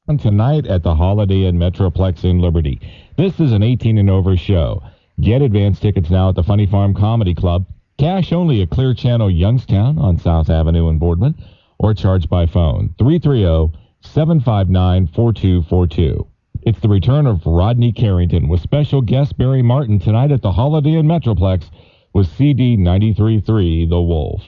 Tonight at the Holiday Inn Metroplex in Liberty. This is an 18 and over show. Get advance tickets now at the Funny Farm Comedy Club. Cash only at Clear Channel Youngstown on South Avenue in Boardman, or charge by phone 330-759-4242. It's the return of Rodney Carrington with special guest Barry Martin tonight at the Holiday Inn Metroplex with CD 93.3 The Wolf.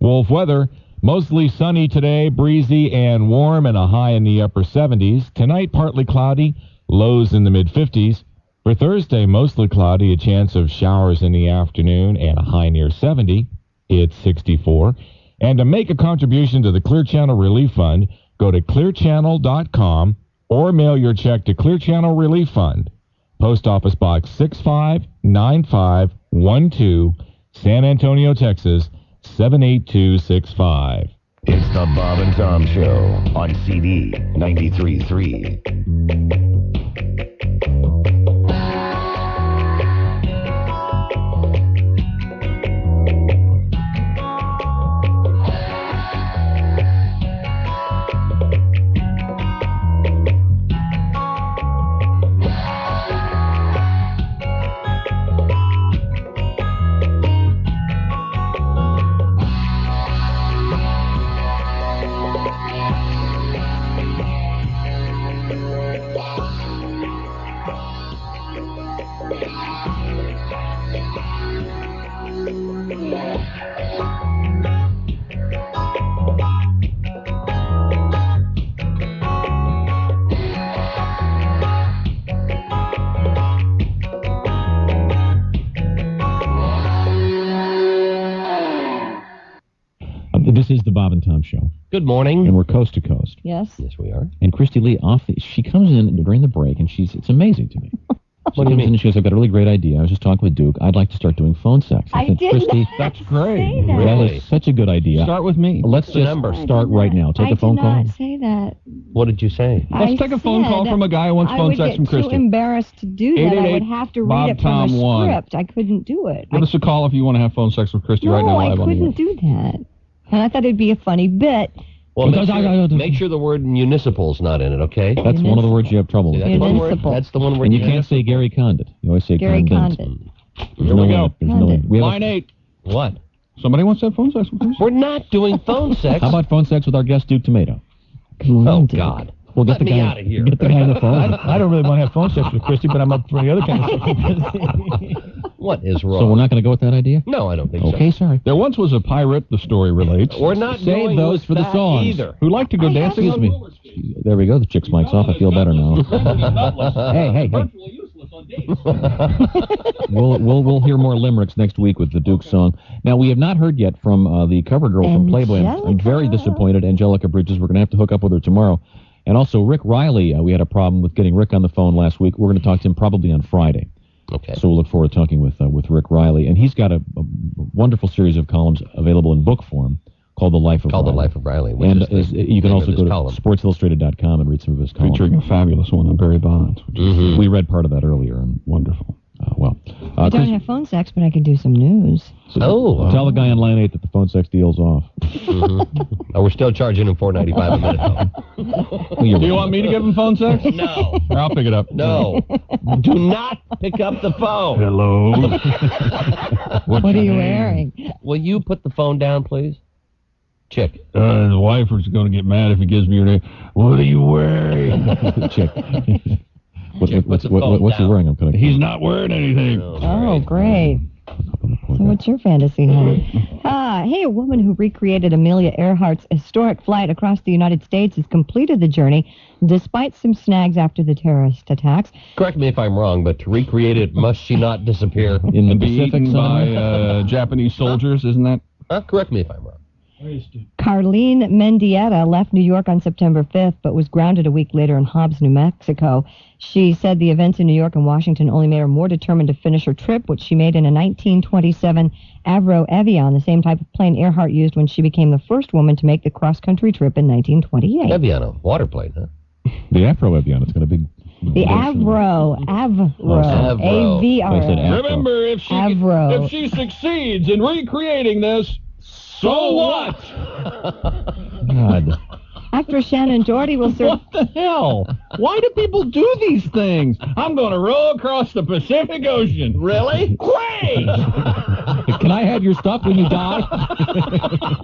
Wolf weather. Mostly sunny today, breezy and warm, and a high in the upper 70s. Tonight, partly cloudy, lows in the mid-50s. For Thursday, mostly cloudy, a chance of showers in the afternoon, and a high near 70. It's 64. And to make a contribution to the Clear Channel Relief Fund, go to clearchannel.com or mail your check to Clear Channel Relief Fund. Post Office Box 659512, San Antonio, Texas, 78265. It's the Bob and Tom Show on CD 93.3. This is the Bob and Tom Show. Good morning. And we're coast to coast. Yes. Yes, we are. And Christy Lee, she comes in during the break, and it's amazing to me. What do you mean? And she goes, I've got a really great idea. I was just talking with Duke. I'd like to start doing phone sex. I think, did Christy, not that's say great. that. That is such a good idea. Start with me. Let's just start right now. Take a phone call. I did not say that. What did you say? Let's take a phone call from a guy who wants phone sex from I would get too Christy. embarrassed to do that. I would have to read it from a script. I couldn't do it. Give us a call if you want to have phone sex with Christy right now live on the air. I couldn't do that. And I thought it'd be a funny bit. Well, make sure the word municipal's not in it, okay? That's one of the words you have trouble with. That's one word. That's the one word. And you can't say Gary Condit. You always say Gary Condit. Here we go. Line 8. What? Somebody wants to have phone sex with Christy? We're not doing phone sex. How about phone sex with our guest Duke Tomato? Oh, God. Well, Let me out of here. Get the guy on the phone. I don't really want to have phone sex with Christy, but I'm up for the other kind of stuff. What is wrong? So we're not going to go with that idea? No, I don't think so. Okay, sorry. There once was a pirate, the story relates. We're not Save going those with for the that songs. either. Who like to go dancing? Excuse me. There we go. The chick's mic's off. I feel better now. Hey. We'll hear more limericks next week with the Duke song. Now, we have not heard yet from the cover girl from Playboy. I'm very disappointed. Angelica Bridges. We're going to have to hook up with her tomorrow. And also, Rick Riley. We had a problem with getting Rick on the phone last week. We're going to talk to him probably on Friday. Okay. So we'll look forward to talking with Rick Riley. And he's got a wonderful series of columns available in book form called The Life of Riley. The Life of Riley. And you can also go to sportsillustrated.com and read some of his columns. Featuring a fabulous one on Barry Bonds. We read part of that earlier. And wonderful. I don't have phone sex, but I can do some news. So tell the guy on line 8 that the phone sex deal's off. We're still charging him $4.95 a minute, though. Do you want me to give him phone sex? No. Or I'll pick it up. No. Do not pick up the phone. Hello. What are you wearing? Will you put the phone down, please? Chick. The wife is going to get mad if he gives me your name. What are you wearing? Chick. What's he wearing? He's not wearing anything. Oh, great. So what's your fantasy, honey? Hey, a woman who recreated Amelia Earhart's historic flight across the United States has completed the journey despite some snags after the terrorist attacks. Correct me if I'm wrong, but to recreate it, must she not disappear? In the be Pacific eaten by Japanese soldiers, isn't that? Correct me if I'm wrong. Carlene Mendieta left New York on September 5th, but was grounded a week later in Hobbs, New Mexico. She said the events in New York and Washington only made her more determined to finish her trip, which she made in a 1927 Avro Evian, the same type of plane Earhart used when she became the first woman to make the cross-country trip in 1928. Evian, a water plane, huh? The Afro Evian. It's got a big... The Avro. A-V-R-O. Remember, if she succeeds in recreating this, so what? God. Actress Shannon Doherty will serve... What the hell? Why do people do these things? I'm going to row across the Pacific Ocean. Really? Great! Can I have your stuff when you die?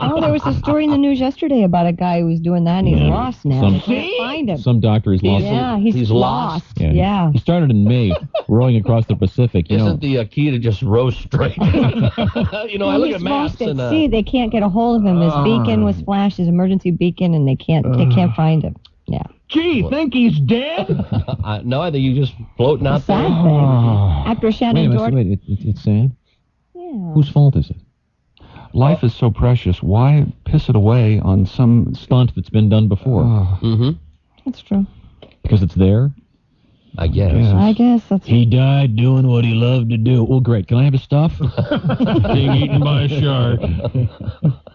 Oh, there was a story in the news yesterday about a guy who was doing that, and he's lost now. They can't find him. Some doctor is lost. Yeah, he's lost. Yeah. He started in May, rowing across the Pacific. Isn't the key to just row straight? I look at maps He's lost and... at sea. They can't get a hold of him. His beacon was flashed, his emergency beacon, and they can't find him. Yeah. Gee, think he's dead? No, I think you just floating out Sad there. thing. Actress Shannon Doherty... Wait, it's sad? Yeah. Whose fault is it? Life is so precious. Why piss it away on some Stunt that's been done before. Mm-hmm. That's true. Because it's there? I guess. I guess that's... He died doing what he loved to do. Well, great. Can I have his stuff? Being eaten by a shark.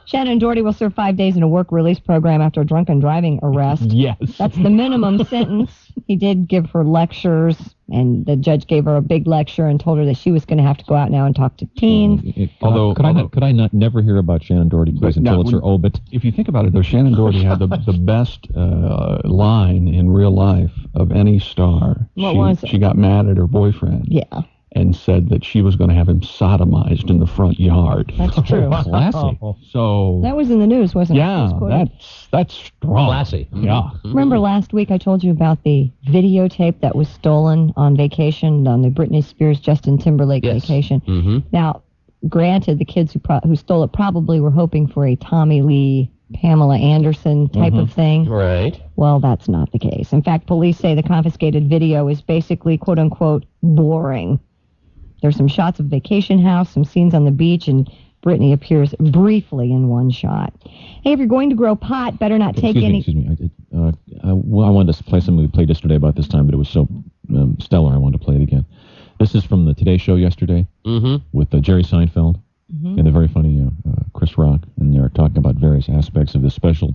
Shannon Doherty will serve 5 days in a work release program after a drunken driving arrest. Yes. That's the minimum sentence. He did give her lectures, and the judge gave her a big lecture and told her that she was going to have to go out now and talk to teens. Could I not never hear about Shannon Doherty, please, until it's her obit? If you think about it, though, Shannon Doherty had the best line in real life of any star. What was it? She got mad at her boyfriend. Yeah. And said that she was going to have him sodomized in the front yard. That's true. Classy. So That was in the news, wasn't it? It was quoted. that's strong. Classy. Yeah. Remember last week I told you about the videotape that was stolen on vacation, on the Britney Spears Justin Timberlake vacation? Mm-hmm. Now, granted, the kids who stole it probably were hoping for a Tommy Lee, Pamela Anderson type of thing. Right. Well, that's not the case. In fact, police say the confiscated video is basically, quote-unquote, boring. There's some shots of vacation house, some scenes on the beach, and Britney appears briefly in one shot. Hey, if you're going to grow pot, better not take any... Excuse me. I wanted to play something we played yesterday about this time, but it was so stellar I wanted to play it again. This is from the Today Show yesterday with Jerry Seinfeld and the very funny Chris Rock, and they're talking about various aspects of this special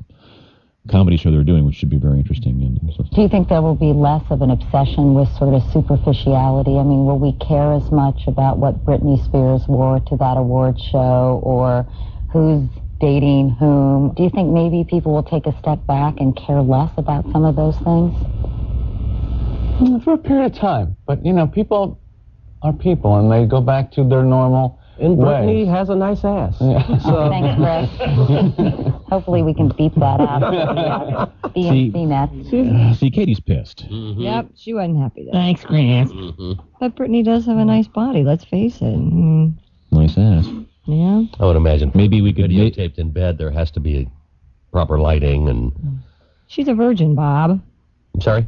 comedy show they're doing, which should be very interesting. And do you think there will be less of an obsession with sort of superficiality? I mean, will we care as much about what Britney Spears wore to that award show or who's dating whom? Do you think maybe people will take a step back and care less about some of those things? For a period of time. But, people are people, and they go back to their normal And Britney ways. has a nice ass. Yeah. Oh, thanks, Chris. Hopefully we can beep that out. BNC Nets. see, Katie's pissed. Yep, she wasn't happy there. Thanks, Chris. But Britney does have a nice body, let's face it. Nice ass. Yeah. I would imagine Maybe we could videotaped in bed. There has to be proper lighting and... She's a virgin, Bob. I'm sorry?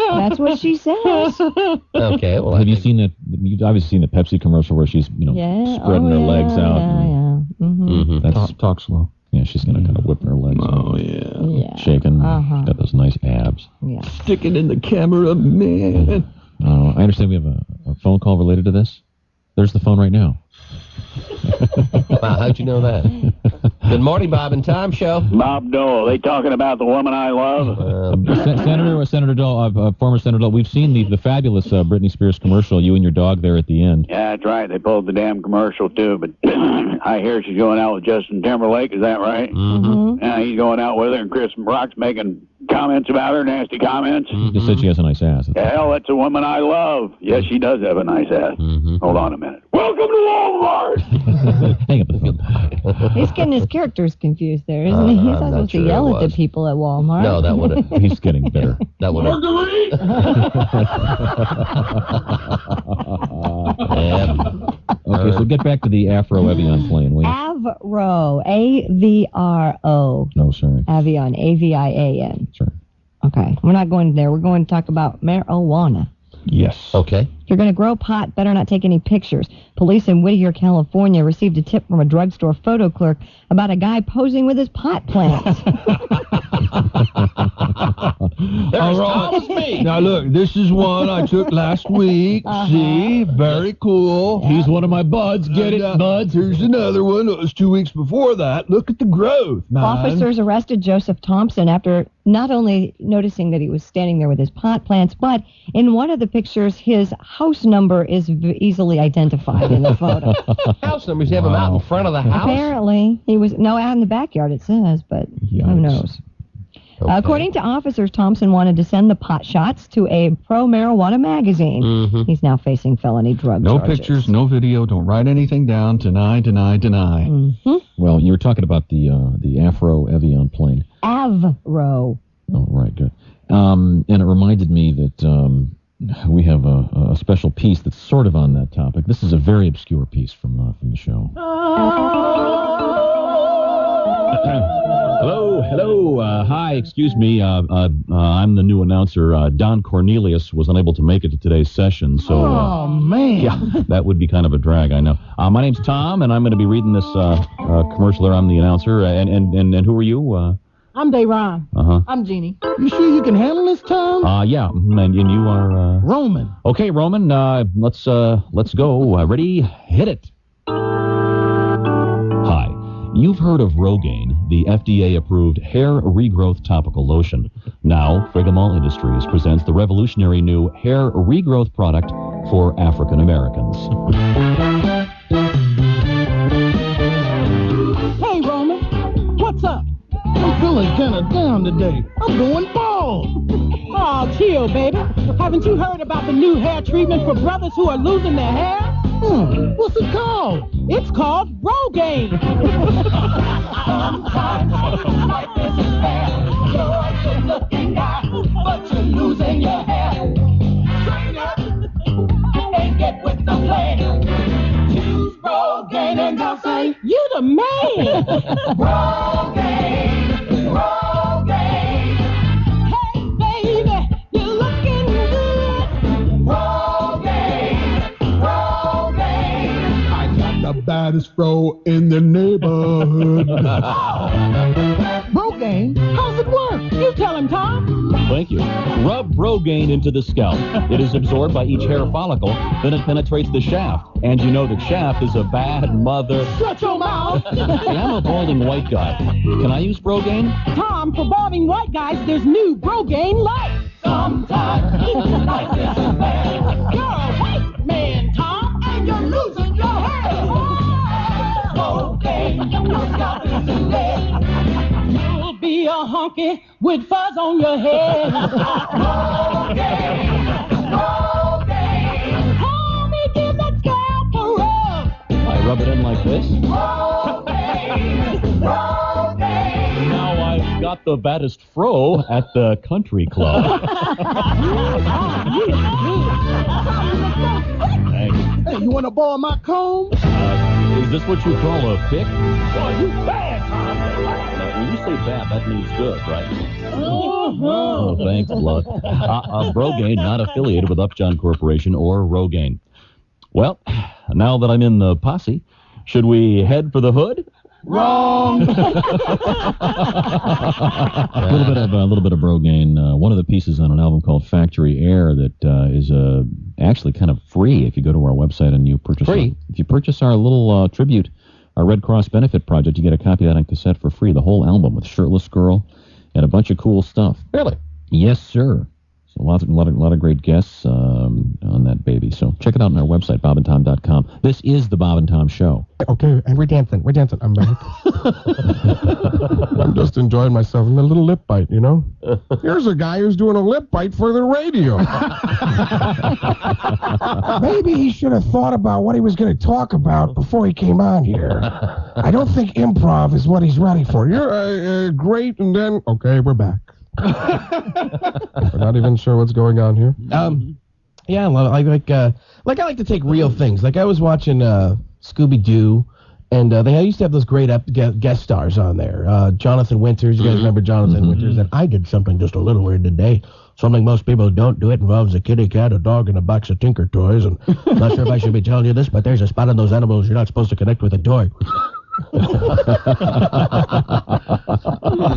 That's what she says. Okay, well, Have you seen that? You've obviously seen the Pepsi commercial where she's, spreading her legs out. Yeah. That's Talk slow. Yeah, she's gonna kind of whip her legs. Oh, out, yeah. shaking. She's got those nice abs. Yeah. Sticking in the camera, man. I understand we have a phone call related to this. There's the phone right now. Wow, how'd you know that? Good morning, Bob and Tom Show. Bob Dole, they talking about the woman I love? Senator Dole, former Senator Dole, we've seen the fabulous Britney Spears commercial, you and your dog there at the end. Yeah, that's right. They pulled the damn commercial, too. But I hear she's going out with Justin Timberlake. Is that right? Mm-hmm. Yeah, he's going out with her, and Chris Rock's making comments about her, nasty comments. Just said she has a nice ass. Hell, that's a woman I love. Yes, she does have a nice ass. Hold on a minute. Welcome to Walmart! Hang up the phone. He's getting his characters confused there, isn't he? He's not supposed to yell at the people at Walmart. No, that would have... He's getting bitter. That would have... Okay, so get back to the Afro Avion plane, will you? Avro, A-V-R-O. No, sorry. Avion, A-V-I-A-N. Sure. Okay, we're not going there. We're going to talk about marijuana. Yes. Okay. If you're going to grow pot, better not take any pictures. Police in Whittier, California received a tip from a drugstore photo clerk about a guy posing with his pot plants. All right. Now look, this is one I took last week. See, very cool. He's one of my buds. Get it, buds? Here's another one that was 2 weeks before that. Look at the growth, man. Officers arrested Joseph Thompson after not only noticing that he was standing there with his pot plants, but in one of the pictures, his house number is easily identified in the photo. House numbers? You have them out in front of the house? Apparently, he was out in the backyard. It says, but who knows? Okay. According to officers, Thompson wanted to send the pot shots to a pro-marijuana magazine. Mm-hmm. He's now facing felony drug No charges. pictures, no video. Don't write anything down. Deny. Mm-hmm. Well, you were talking about the Afro Evian plane. Avro. Oh, right, good. And it reminded me that we have a special piece that's sort of on that topic. This is a very obscure piece from the show. Hello. Hi, excuse me. I'm the new announcer. Don Cornelius was unable to make it to today's session, so... Oh, man. Yeah, that would be kind of a drag, I know. My name's Tom, and I'm going to be reading this commercial there. I'm the announcer. And who are you? I'm Dayron. Uh-huh. I'm Jeannie. You sure you can handle this, Tom? Yeah, and you are... Roman. Okay, Roman, let's go. Ready? Hit it. Hi. You've heard of Rogaine, the FDA-approved hair regrowth topical lotion. Now, Frigamall Industries presents the revolutionary new hair regrowth product for African Americans. Hey, Roman. What's up? I'm feeling kind of down today. I'm going bald. Oh, chill, baby. Haven't you heard about the new hair treatment for brothers who are losing their hair? What's it called? It's called Brogaine. Sometimes life isn't fair. You're a good-looking guy, but you're losing your hair. Train up and get with the plan. Choose Brogaine and they'll say, you the man. Brogaine. Hey, baby, you're looking good. Brogaine. I got the baddest fro in the neighborhood. Brogaine? How's it work? You tell him, Tom. Thank you. Rub Brogaine into the scalp. It is absorbed by each hair follicle, then it penetrates the shaft. And you know the shaft is a bad mother... Shut your mouth. Hey, I'm a balding white guy. Can I use Brogaine? Tom, for balding white guys, there's new Brogaine Light. Sometimes life isn't fair. You're a white man, Tom, and you're losing your hair. Brogaine, your scalp isn't dead. You'll be a honky with fuzz on your head. Brogaine. Homie, give that scalp a rub. I rub it in like this. Now I've got the baddest fro at the country club. Thanks. Hey, you want to borrow my comb? Is this what you call a pick? Boy, you bad, Tom. Now, when you say bad, that means good, right? Uh-huh. Oh, thanks, Blood. Brogaine, not affiliated with Upjohn Corporation or Rogaine. Well, now that I'm in the posse, should we head for the hood? Wrong. A little bit of Brogaine. One of the pieces on an album called Factory Air that is actually kind of free if you go to our website and you purchase. Free? If you purchase our little tribute, our Red Cross benefit project, you get a copy of that on cassette for free. The whole album with Shirtless Girl and a bunch of cool stuff. Really? Yes, sir. So a lot of great guests on that baby. So check it out on our website, bobandtom.com. This is the Bob and Tom Show. Okay, and we're dancing. I'm back. I'm just enjoying myself. And a little lip bite, you know? Here's a guy who's doing a lip bite for the radio. Maybe he should have thought about what he was going to talk about before he came on here. I don't think improv is what he's ready for. You're great, and then... Okay, we're back. We're not even sure what's going on here. Yeah, well, I like to take real things. Like I was watching Scooby-Doo, and they used to have those great guest stars on there. Jonathan Winters, you guys remember Jonathan Winters? And I did something just a little weird today. Something most people don't do. It involves a kitty cat, a dog, and a box of Tinker Toys. And I'm not sure if I should be telling you this, but there's a spot on those animals you're not supposed to connect with a toy.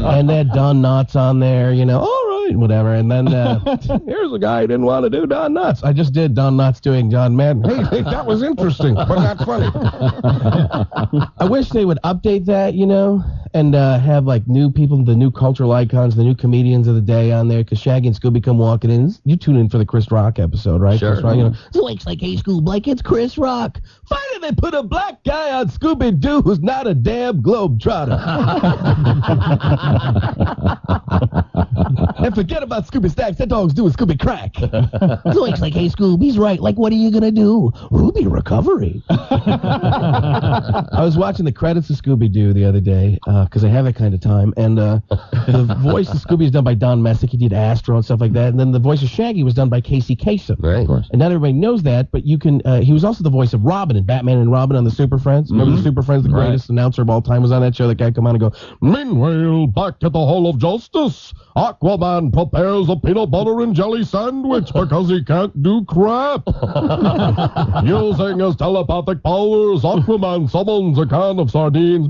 And they had Don Knotts on there, you know. All right, whatever. And then here's a guy who didn't want to do Don Knotts. I just did Don Knotts doing John Madden. Hey, that was interesting, but not funny. I wish they would update that, and have like new people, the new cultural icons, the new comedians of the day on there. Because Shaggy and Scooby come walking in. You tune in for the Chris Rock episode, right? Sure. Chris Rock, Zoinks like, hey, Scoob, like it's Chris Rock. Finally, they put a black guy on Scooby-Doo who's not a damn globetrotter. And forget about Scooby Stacks. That dog's doing Scooby Crack. Zoinks like, hey, Scoob, he's right. Like, what are you going to do? Ruby recovery. I was watching the credits of Scooby-Doo the other day because I have that kind of time. And the voice of Scooby is done by Don Messick. He did Astro and stuff like that. And then the voice of Shaggy was done by Casey Kasem. Right. Of course. And not everybody knows that, but you can. He was also the voice of Robin in Batman and Robin on the Super Friends. Remember the Super Friends, the greatest announcer of all time, was on that show. That guy come on and go, meanwhile, back at the Hall of Justice, Aquaman prepares a peanut butter and jelly sandwich because he can't do crap. Using his telepathic powers, Aquaman summons a can of sardines.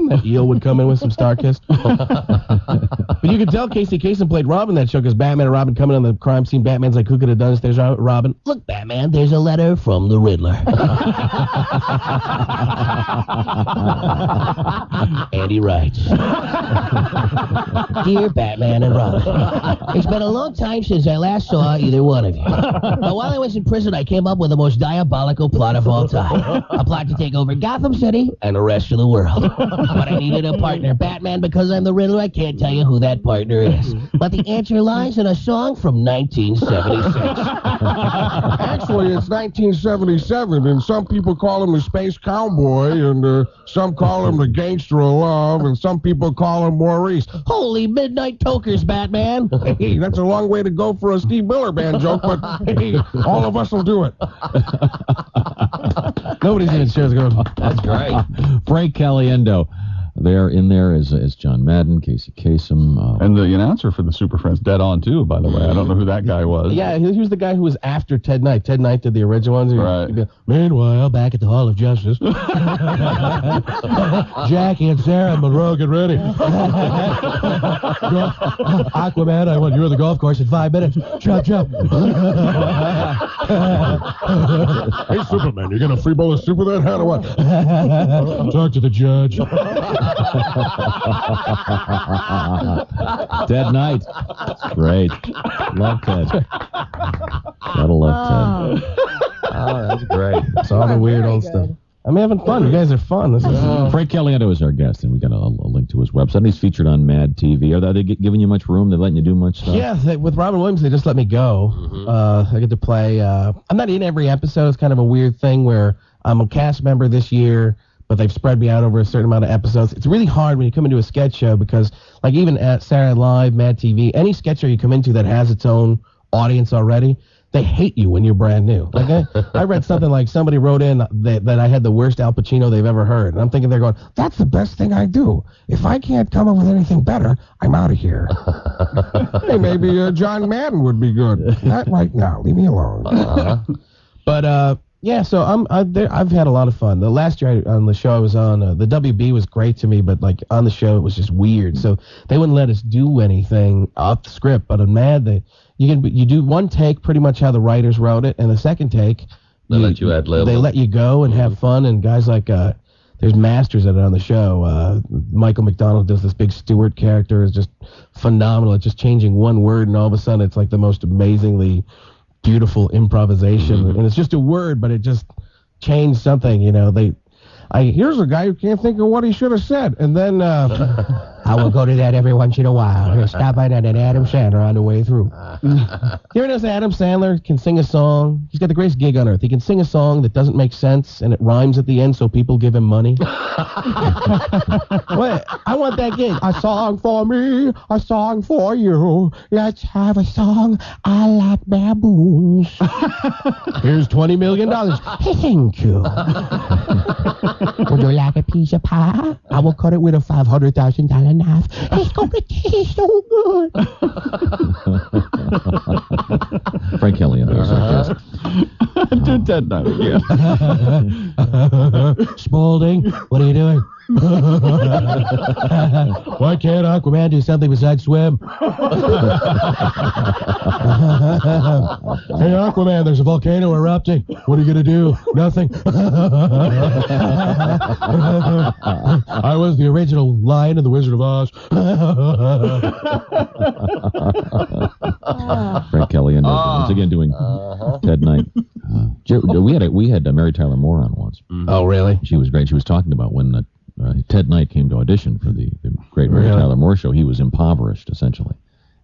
That eel would come in with some Starkist. But you could tell Casey Kasem played Robin that show because Batman and Robin coming on the crime scene. Batman's like, who could have done this? There's Robin. Look, Batman, there's a letter from the Riddler. And he writes, Dear Batman and Robin, it's been a long time since I last saw either one of you. But while I was in prison, I came up with the most diabolical plot of all time. A plot to take over Gotham City and the rest of the world. But I needed a partner. Batman, because I'm the Riddler, I can't tell you who that partner is. But the answer lies in a song from 1976. Actually, it's 1977, and some people call him the Space Cowboy, and some call him the Gangster of Love, and some people call him Maurice. Holy midnight tokers, Batman. Hey, that's a long way to go for a Steve Miller Band joke, but hey, all of us will do it. Nobody's even sure. That's great. Frank Caliendo. There in there is John Madden, Casey Kasem. And the announcer for the Super Friends, dead on, too, by the way. I don't know who that guy was. Yeah, he was the guy who was after Ted Knight. Ted Knight did the original ones. Right. Meanwhile, back at the Hall of Justice. Jackie and Sarah Monroe, get ready. Aquaman, I want you on the golf course in 5 minutes. Chop, chop. Hey, Superman, you gonna free bowl of soup with that hat or what? Talk to the judge. Ted Knight. Great. Love Ted. Gotta love Ted. Oh, that's great. It's all the weird old stuff. I'm having fun. You guys are fun. This is Frank Caliendo is our guest, and we got a link to his website. He's featured on Mad TV. Are they giving you much room? They're letting you do much stuff? Yeah, with Robin Williams, they just let me go. I get to play. I'm not in every episode. It's kind of a weird thing where I'm a cast member this year, but they've spread me out over a certain amount of episodes. It's really hard when you come into a sketch show because, like, even at Saturday Night Live, Mad TV, any sketch show you come into that has its own audience already, they hate you when you're brand new. Like I read something like somebody wrote in that I had the worst Al Pacino they've ever heard. And I'm thinking they're going, that's the best thing I do. If I can't come up with anything better, I'm out of here. Hey, maybe John Madden would be good. Not right now. Leave me alone. But, yeah, so I've had a lot of fun. The last year on the show I was on, the WB was great to me, but like on the show it was just weird. So they wouldn't let us do anything off the script. But on Mad, you do one take, pretty much how the writers wrote it, and the second take They let you ad-lib. They let you go and have fun, and guys like there's masters at it on the show. Michael McDonald does this big Stewart character, is just phenomenal. It's just changing one word, and all of a sudden it's like the most amazingly beautiful improvisation, and it's just a word, but it just changed something. Here's a guy who can't think of what he should have said, and then I will go to that every once in a while. I'll stop by that Adam Sandler on the way through. Here it is. Adam Sandler can sing a song. He's got the greatest gig on earth. He can sing a song that doesn't make sense, and it rhymes at the end, so people give him money. Wait, I want that gig. A song for me, a song for you. Let's have a song. I like baboons. Here's $20 million. Thank you. Would you like a piece of pie? I will cut it with a $500,000 knife. It's going to taste so good. Frank Caliendo is our guest. Did that night, yeah. Spaulding, what are you doing? Why can't Aquaman do something besides swim? Hey, Aquaman, there's a volcano erupting. What are you going to do? Nothing. I was the original Lion in the Wizard of Oz. Frank Kelly and once again doing Ted Knight. We had Mary Tyler Moore on once. Oh, really? She was great. She was talking about when Ted Knight came to audition for the great Mary Tyler Moore show. He was impoverished, essentially.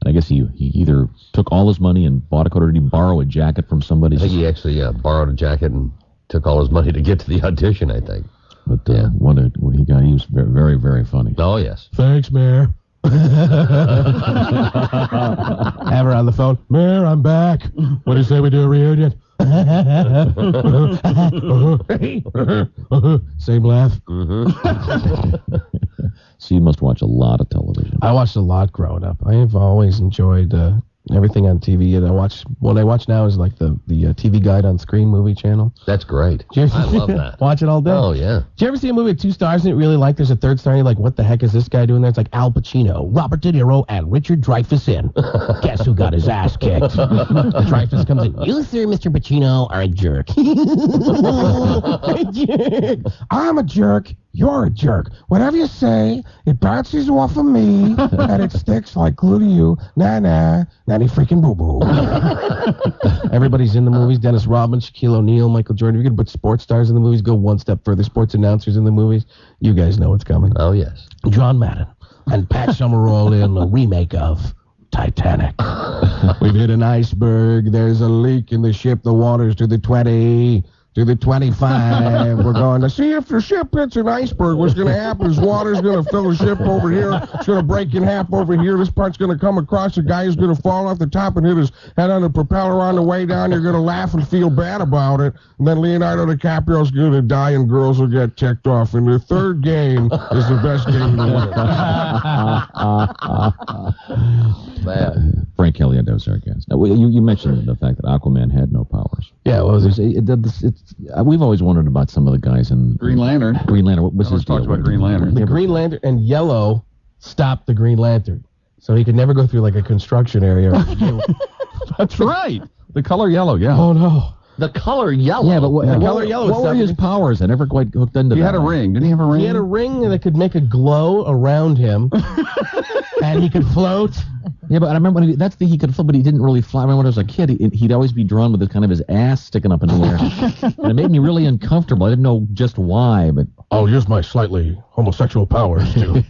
And I guess he either took all his money and bought a coat, or did he borrow a jacket from somebody? I think he actually borrowed a jacket and took all his money to get to the audition, I think. But what he got, he was very, very, very funny. Oh, yes. Thanks, Mayor. Have her on the phone. Mayor, I'm back. What do you say we do a reunion? Same laugh. So you must watch a lot of television. I watched a lot growing up. I have always enjoyed everything on TV, and what I watch now is like the TV Guide on Screen movie channel. That's great. I love that. Watch it all day. Oh, yeah. Did you ever see a movie with 2 stars and you really like there's a 3rd star and you're like, what the heck is this guy doing there? It's like Al Pacino, Robert De Niro, and Richard Dreyfuss in. Guess who got his ass kicked? Dreyfuss comes in. You, sir, Mr. Pacino, are a jerk. I'm a jerk. You're a jerk. Whatever you say, it bounces off of me, and it sticks like glue to you. Nah, nanny freaking boo-boo. Everybody's in the movies. Dennis Rodman, Shaquille O'Neal, Michael Jordan. If you're going to put sports stars in the movies, go one step further. Sports announcers in the movies. You guys know what's coming. Oh, yes. John Madden and Pat Summerall in a remake of Titanic. We've hit an iceberg. There's a leak in the ship. The water's to the 20. To the 25, we're going to see if the ship hits an iceberg. What's going to happen is water's going to fill the ship over here. It's going to break in half over here. This part's going to come across. The guy is going to fall off the top and hit his head on the propeller on the way down. You're going to laugh and feel bad about it. And then Leonardo DiCaprio's going to die and girls will get ticked off. And the third game is the best game in the world. Man. Frank Kelly, that was our guest. Now, you mentioned the fact that Aquaman had no powers. Yeah, well, we've always wondered about some of the guys in Green Lantern. Green Lantern. What was his deal? Talked about Green Lantern. The Green Lantern and Yellow stopped the Green Lantern, so he could never go through like a construction area. That's right. The color yellow. Yeah. Oh no. The color yellow. Yeah, but what were his his powers? I never quite hooked into that. He had a ring. Didn't he have a ring? He had a ring that could make a glow around him, and he could float. Yeah, but I remember when he could float, but he didn't really fly. I remember when I was a kid, he'd always be drawn with his ass sticking up in the air, and it made me really uncomfortable. I didn't know just why, but I'll use my slightly homosexual powers too.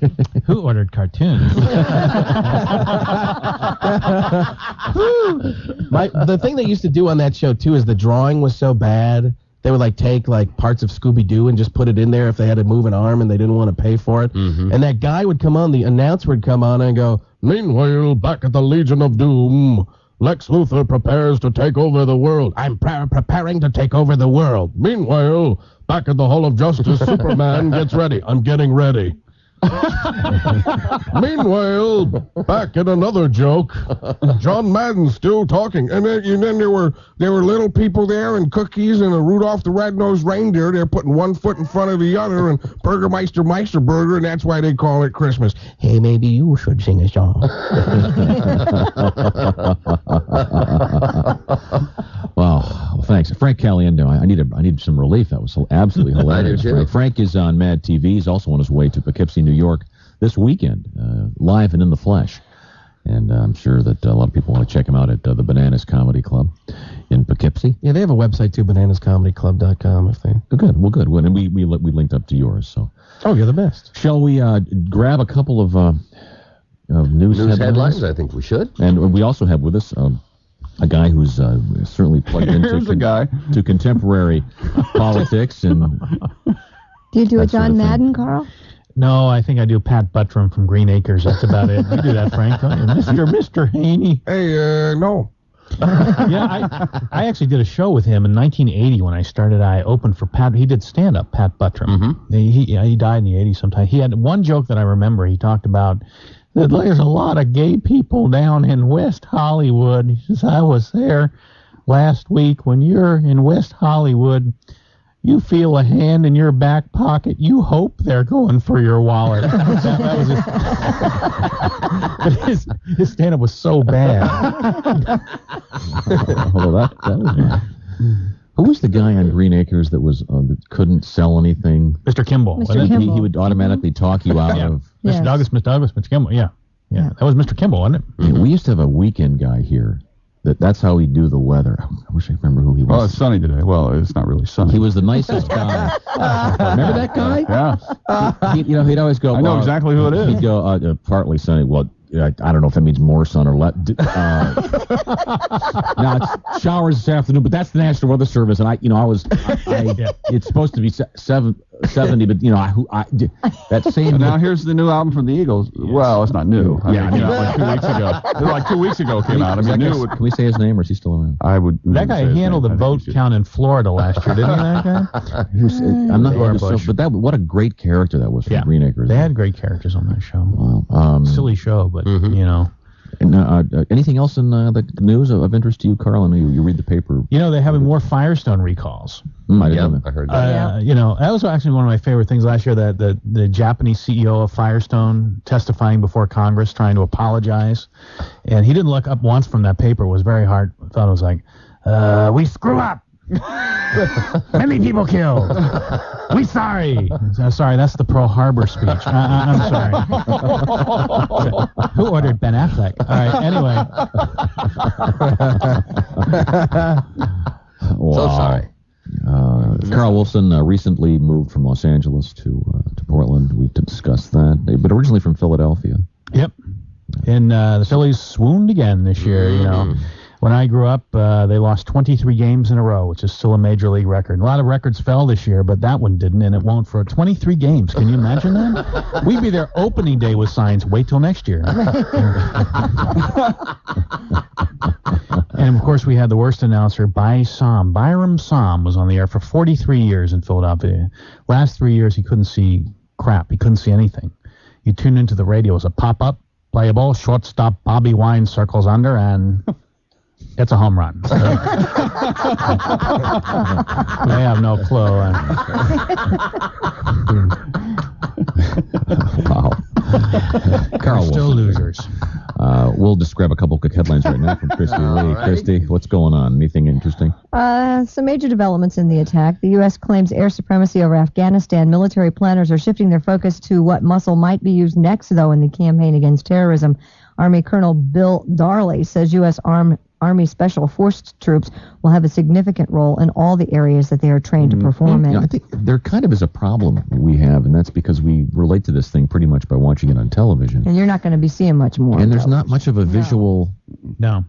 Who ordered cartoons? The thing they used to do on that show too is the drawing was so bad. They would take parts of Scooby-Doo and just put it in there if they had to move an arm and they didn't want to pay for it. Mm-hmm. And that guy would come on, the announcer would come on and go, "Meanwhile, back at the Legion of Doom, Lex Luthor prepares to take over the world. I'm preparing to take over the world. Meanwhile, back at the Hall of Justice, Superman gets ready. I'm getting ready." Meanwhile, back at another joke, John Madden's still talking, and then there were little people there and cookies and a Rudolph the Red-Nosed Reindeer. They're putting one foot in front of the other, and Burgermeister Meisterburger, and that's why they call it Christmas. Hey, maybe you should sing a song. Well, thanks, Frank Caliendo. I need some relief. That was absolutely hilarious. Frank is on Mad TV. He's also on his way to Poughkeepsie, New York, this weekend, live and in the flesh. And I'm sure that a lot of people want to check him out at the Bananas Comedy Club in Poughkeepsie. Yeah, they have a website too, bananascomedyclub.com. If they. Oh, good. Well, good. And we linked up to yours. So. Oh, you're the best. Shall we grab a couple of news headlines? I think we should. And we also have with us a guy who's certainly plugged into to contemporary politics. And do you do a John Madden, Carl? No, I think I do Pat Buttram from Green Acres. That's about it. You do that, Frank, don't you? Mr. Haney. Hey, no. Yeah, I actually did a show with him in 1980 when I started. I opened for Pat. He did stand-up, Pat Buttram. Mm-hmm. He died in the 80s sometime. He had one joke that I remember. He talked about that there's a lot of gay people down in West Hollywood. He says, I was there last week. When you're in West Hollywood, You feel a hand in your back pocket. You hope they're going for your wallet. That was his stand-up was so bad. Although that was... Who was the guy on Green Acres that was that couldn't sell anything? Mr. Kimball. Mr. Kimball. He would automatically talk you out of... Yes. Mr. Douglas, Mr. Kimball. Yeah. That was Mr. Kimball, wasn't it? Yeah, we used to have a weekend guy here. That's how he'd do the weather. I wish I remember who he was. Well, it's sunny today. Well, it's not really sunny. He was the nicest guy. Remember that guy? Yeah. He'd always go... I know exactly who it is. He'd go, partly sunny. Well, I don't know if that means more sun or less. Now it's showers this afternoon, but that's the National Weather Service, and it's supposed to be 70, but that same. And now here's the new album from the Eagles. Yes. Well, it's not new. It came out like 2 weeks ago. Like 2 weeks ago came out. I mean, can we say his name, or is he still around? I would. That guy handled the vote count in Florida last year, didn't he? That guy. I'm not sure, but what a great character that was from Green Acres. They had great characters on that show. Wow. Silly show, but And, anything else in the news of interest to you, Carl? I know you read the paper. They're having more Firestone recalls. I didn't know that. I heard that. That was actually one of my favorite things last year, that the Japanese CEO of Firestone testifying before Congress, trying to apologize. And he didn't look up once from that paper. It was very hard. I thought it was like, we screw up. Many people killed. We sorry. Sorry, that's the Pearl Harbor speech. I'm sorry. Who ordered Ben Affleck? All right, anyway. Wow. So sorry. Carl Wilson recently moved from Los Angeles to Portland. We've discussed that, but originally from Philadelphia. Yep. And the Phillies swooned again this year, When I grew up, they lost 23 games in a row, which is still a major league record. A lot of records fell this year, but that one didn't, and it won't for 23 games. Can you imagine that? We'd be there opening day with signs, wait till next year. And, of course, we had the worst announcer, Byram Som, was on the air for 43 years in Philadelphia. Last 3 years, he couldn't see crap. He couldn't see anything. You tuned into the radio, it was a pop-up, play a ball, shortstop, Bobby Wine circles under, and... It's a home run. They have no clue. Wow. Carl, still losers. We'll just grab a couple quick headlines right now from Christy Lee. Right. Christy, what's going on? Anything interesting? Some major developments in the attack. The U.S. claims air supremacy over Afghanistan. Military planners are shifting their focus to what muscle might be used next, though, in the campaign against terrorism. Army Colonel Bill Darley says U.S. Army Special Forces troops will have a significant role in all the areas that they are trained to perform in. I think there kind of is a problem we have, and that's because we relate to this thing pretty much by watching it on television. And you're not going to be seeing much more. And there's not much of a visual... No.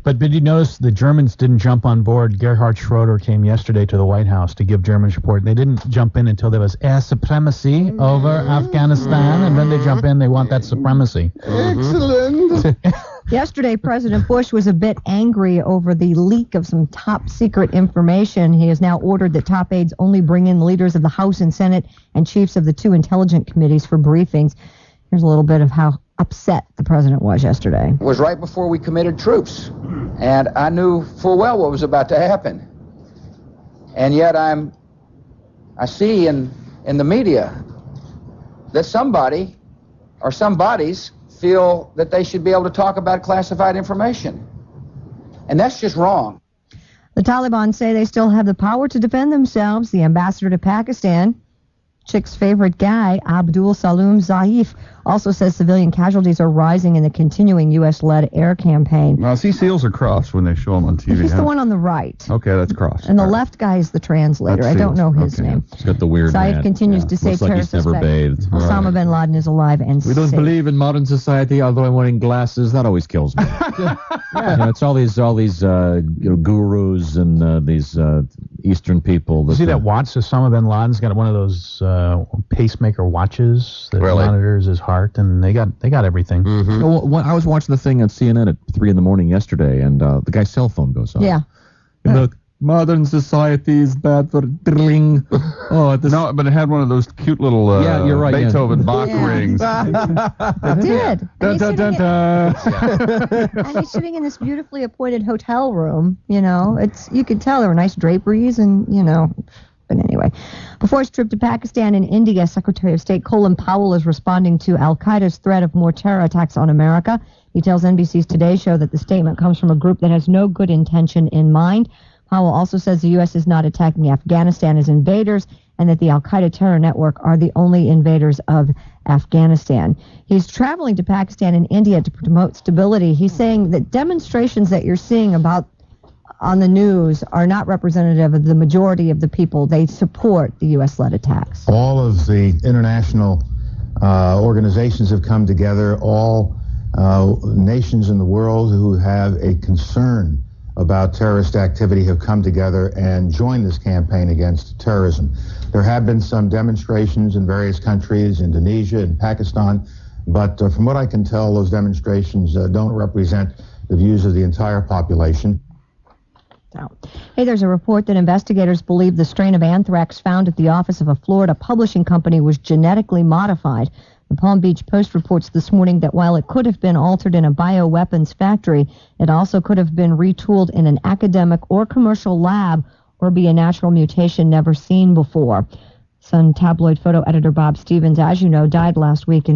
But did you notice the Germans didn't jump on board? Gerhard Schroeder came yesterday to the White House to give German support. They didn't jump in until there was air supremacy over Afghanistan, and then they jump in, they want that supremacy. Excellent. Yesterday, President Bush was a bit angry over the leak of some top-secret information. He has now ordered that top aides only bring in leaders of the House and Senate and chiefs of the two intelligence committees for briefings. Here's a little bit of how upset the president was yesterday. It was right before we committed troops, and I knew full well what was about to happen. And yet I see in the media that somebody or somebodies feel that they should be able to talk about classified information. And that's just wrong. The Taliban say they still have the power to defend themselves. The ambassador to Pakistan, Chick's favorite guy, Abdul Salam Zaif, also says civilian casualties are rising in the continuing U.S.-led air campaign. Now, see, seals are crossed when they show them on TV. He's the one on the right. Okay, that's crossed. And the left guy is the translator. I don't know his name. He's got the weird Zaif continues to say terrorist suspect Osama bin Laden is alive and We don't safe. believe in modern society, although I'm wearing glasses. That always kills me. It's all these gurus and these Eastern people. You see that watch? Osama bin Laden's got one of those pacemaker watches that monitors his heart, and they got everything. Well, I was watching the thing on CNN at 3 a.m. yesterday, and the guy's cell phone goes off. Yeah. Look, modern society is bad for drilling. No, but it had one of those cute little you're right, Beethoven Bach rings. It did. Dun, dun, dun, dun. And he's sitting in this beautifully appointed hotel room. You know, you could tell there were nice draperies and, But anyway, before his trip to Pakistan and India, Secretary of State Colin Powell is responding to al-Qaeda's threat of more terror attacks on America. He tells NBC's Today Show that the statement comes from a group that has no good intention in mind. Powell also says the U.S. is not attacking Afghanistan as invaders and that the al-Qaeda terror network are the only invaders of Afghanistan. He's traveling to Pakistan and India to promote stability. He's saying that demonstrations that you're seeing about on the news are not representative of the majority of the people. They support the U.S.-led attacks. All of the international organizations have come together, all nations in the world who have a concern about terrorist activity have come together and joined this campaign against terrorism. There have been some demonstrations in various countries, Indonesia and Pakistan, but from what I can tell, those demonstrations don't represent the views of the entire population. Hey, there's a report that investigators believe the strain of anthrax found at the office of a Florida publishing company was genetically modified. The Palm Beach Post reports this morning that while it could have been altered in a bioweapons factory, it also could have been retooled in an academic or commercial lab or be a natural mutation never seen before. Sun tabloid photo editor Bob Stevens, as you know, died last week in